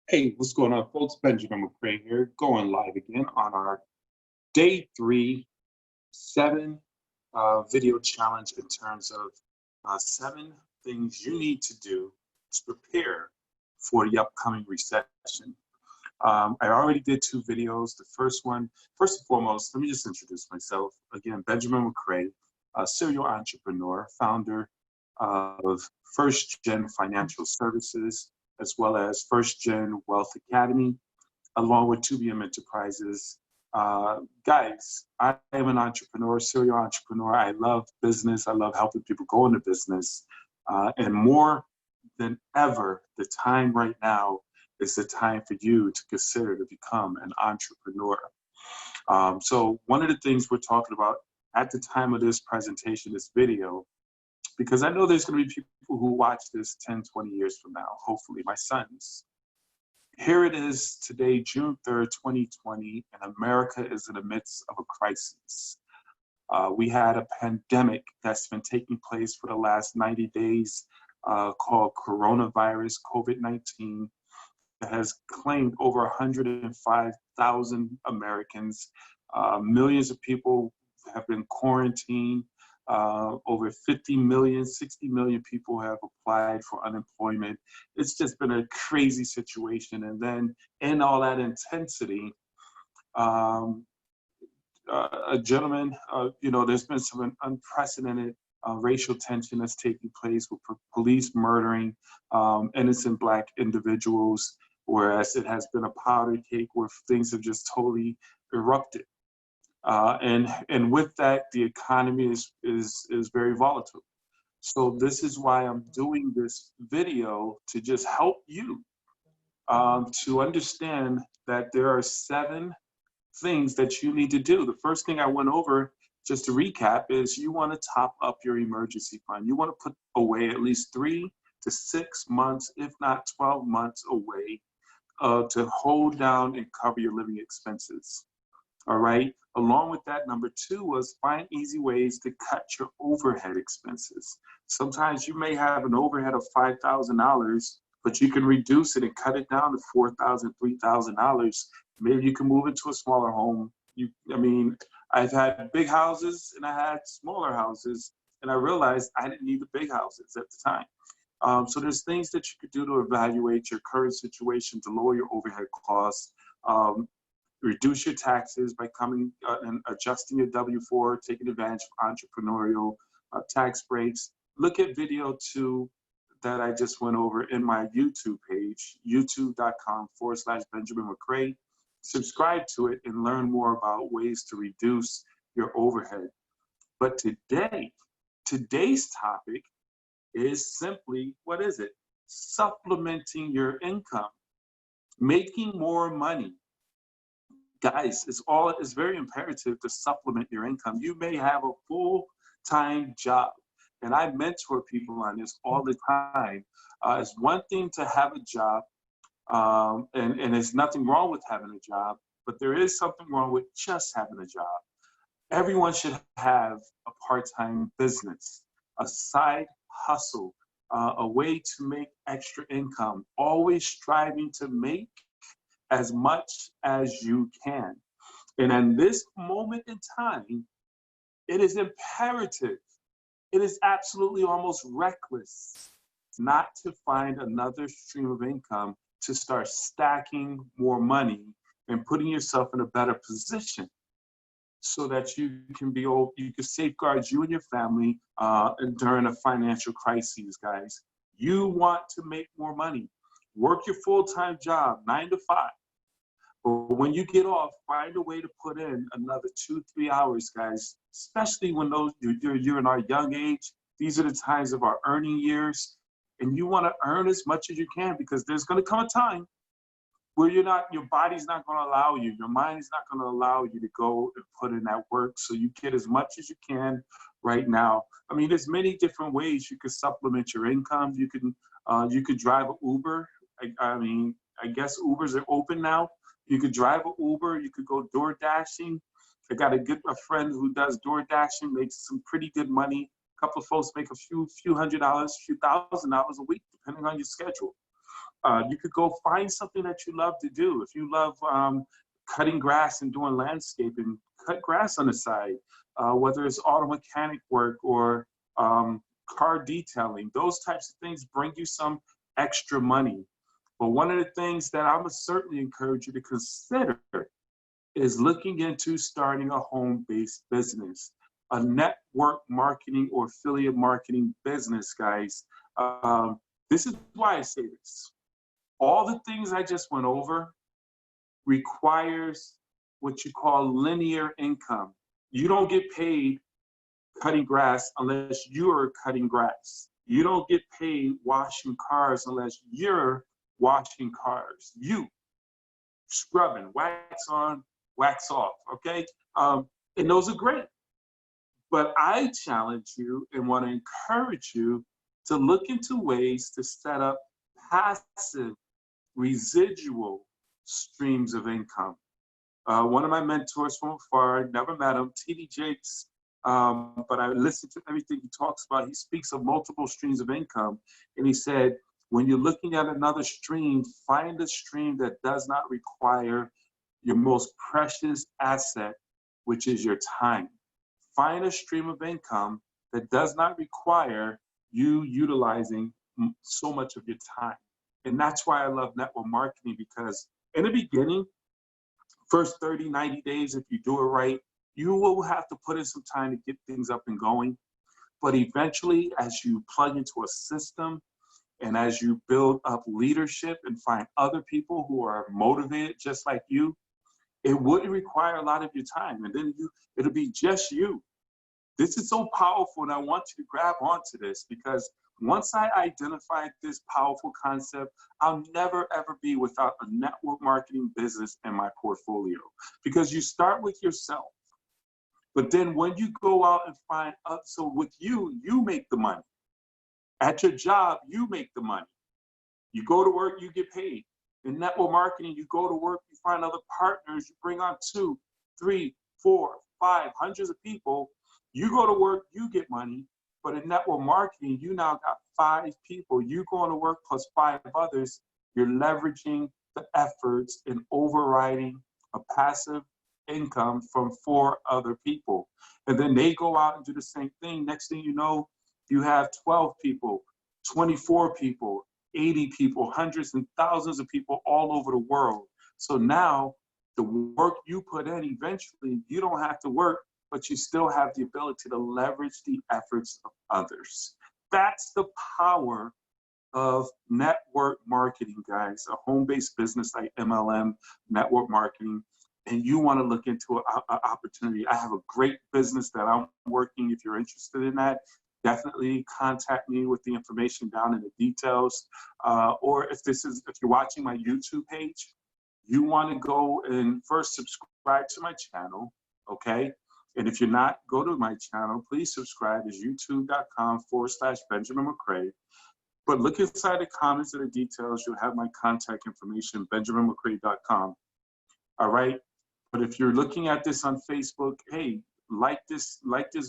Hey, what's going on, folks? Benjamin McCray here, going live again on our day 7 video challenge in terms of 7 things you need to do to prepare for the upcoming recession. I already did 2 videos. The first one, first and foremost, let me just introduce myself. Again, Benjamin McCray, a serial entrepreneur, founder of First Gen Financial Services, as well as First Gen Wealth Academy, along with 2BM Enterprises. Guys, I am an entrepreneur, serial entrepreneur. I love business. I love helping people go into business. And more than ever, the time right now is the time for you to consider to become an entrepreneur. So one of the things we're talking about at the time of this presentation, this video, because I know there's going to be people who watch this 10, 20 years from now, hopefully my sons. Here it is today, June 3rd, 2020, and America is in the midst of a crisis. We had a pandemic that's been taking place for the last 90 days called coronavirus, COVID-19, that has claimed over 105,000 Americans. Millions of people have been quarantined. Over 50 million, 60 million people have applied for unemployment. It's just been a crazy situation. And then in all that intensity, a gentleman, there's been some unprecedented racial tension that's taking place with police murdering innocent Black individuals, whereas it has been a powder cake where things have just totally erupted. And with that, the economy is very volatile. So this is why I'm doing this video, to just help you to understand that there are 7 things that you need to do. The first thing I went over, just to recap, is you want to top up your emergency fund. You want to put away at least 3 to 6 months, if not 12 months away, to hold down and cover your living expenses. All right. Along with that, number 2 was find easy ways to cut your overhead expenses. Sometimes you may have an overhead of $5,000, but you can reduce it and cut it down to $4,000, $3,000. Maybe you can move into a smaller home. I've had big houses and I had smaller houses, and I realized I didn't need the big houses at the time. So there's things that you could do to evaluate your current situation to lower your overhead costs. Reduce your taxes by coming and adjusting your W-4, taking advantage of entrepreneurial tax breaks. Look at video 2 that I just went over in my YouTube page, youtube.com/Benjamin McCray. Subscribe to it and learn more about ways to reduce your overhead. But today's topic is simply, what is it? Supplementing your income, making more money. Guys, it's very imperative to supplement your income. You may have a full-time job, and I mentor people on this all the time. It's one thing to have a job, and there's nothing wrong with having a job, but there is something wrong with just having a job. Everyone should have a part-time business, a side hustle, a way to make extra income, always striving to make as much as you can. And in this moment in time, it is imperative, it is absolutely almost reckless not to find another stream of income to start stacking more money and putting yourself in a better position so that you can safeguard you and your family during a financial crisis, guys. You want to make more money. Work your full-time job, 9 to 5. But when you get off, find a way to put in another 2-3 hours, guys, especially when you're in our young age. These are the times of our earning years, and you want to earn as much as you can, because there's going to come a time where your body's not going to allow you, your mind is not going to allow you to go and put in that work. So you get as much as you can right now. There's many different ways you could supplement your income. You could drive an Uber. I guess Ubers are open now. You could drive an Uber. You could go door dashing. I got a friend who does door dashing, makes some pretty good money. A couple of folks make a few $100s, a few $1,000s a week, depending on your schedule. You could go find something that you love to do. If you love cutting grass and doing landscaping, cut grass on the side, whether it's auto mechanic work or car detailing. Those types of things bring you some extra money. But one of the things that I would certainly encourage you to consider is looking into starting a home-based business, a network marketing or affiliate marketing business, guys. This is why I say this. All the things I just went over requires what you call linear income. You don't get paid cutting grass unless you're cutting grass. You don't get paid washing cars unless you're washing cars. You scrubbing, wax on, wax off, okay? And those are great. But I challenge you and want to encourage you to look into ways to set up passive, residual streams of income. One of my mentors from afar, I never met him, T.D. Jakes, but I listened to everything he talks about. He speaks of multiple streams of income. And he said, when you're looking at another stream, find a stream that does not require your most precious asset, which is your time. Find a stream of income that does not require you utilizing so much of your time. And that's why I love network marketing, because in the beginning, first 30, 90 days, if you do it right, you will have to put in some time to get things up and going. But eventually, as you plug into a system and as you build up leadership and find other people who are motivated just like you, it wouldn't require a lot of your time. And then it'll be just you. This is so powerful, and I want you to grab onto this, because once I identified this powerful concept, I'll never, ever be without a network marketing business in my portfolio. Because you start with yourself, but then when you go out and find, so with you, you make the money. At your job, you make the money. You go to work, you get paid. In network marketing, you go to work, you find other partners, you bring on 2, 3, 4, 5, hundreds of people. You go to work, you get money. But in network marketing, you now got 5 people. You going to work plus 5 others. You're leveraging the efforts and overriding a passive income from 4 other people. And then they go out and do the same thing. Next thing you know, you have 12 people, 24 people, 80 people, hundreds and thousands of people all over the world. So now the work you put in, eventually you don't have to work, but you still have the ability to leverage the efforts of others. That's the power of network marketing, guys. A home-based business like MLM, network marketing, and you want to look into an opportunity. I have a great business that I'm working. If you're interested in that, definitely contact me with the information down in the details. Or if you're watching my YouTube page, you want to go and first subscribe to my channel, okay? And if you're not, go to my channel, please subscribe. It's youtube.com/Benjamin McCray. But look inside the comments and the details. You'll have my contact information, benjaminmccray.com. All right? But if you're looking at this on Facebook, hey, like this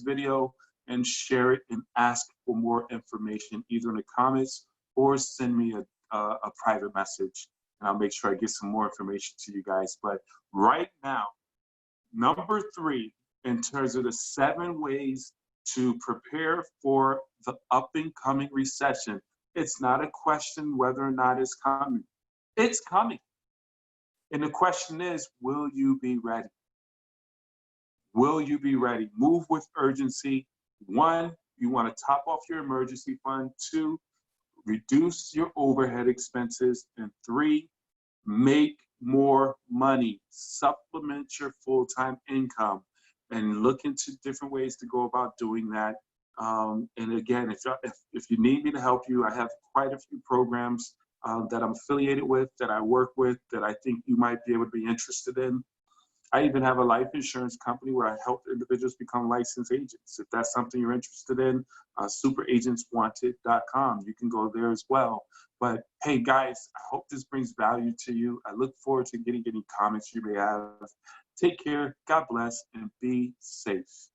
video and share it and ask for more information, either in the comments or send me a private message, and I'll make sure I get some more information to you guys. But right now, number 3, in terms of the 7 ways to prepare for the up and coming recession. It's not a question whether or not it's coming. It's coming. And the question is, will you be ready? Will you be ready? Move with urgency. 1, you want to top off your emergency fund. 2, reduce your overhead expenses. And 3, make more money. Supplement your full-time income. And look into different ways to go about doing that. And again, if you need me to help you, I have quite a few programs that I'm affiliated with, that I work with, that I think you might be able to be interested in. I even have a life insurance company where I help individuals become licensed agents. If that's something you're interested in, superagentswanted.com. You can go there as well. But hey, guys, I hope this brings value to you. I look forward to getting any comments you may have. Take care, God bless, and be safe.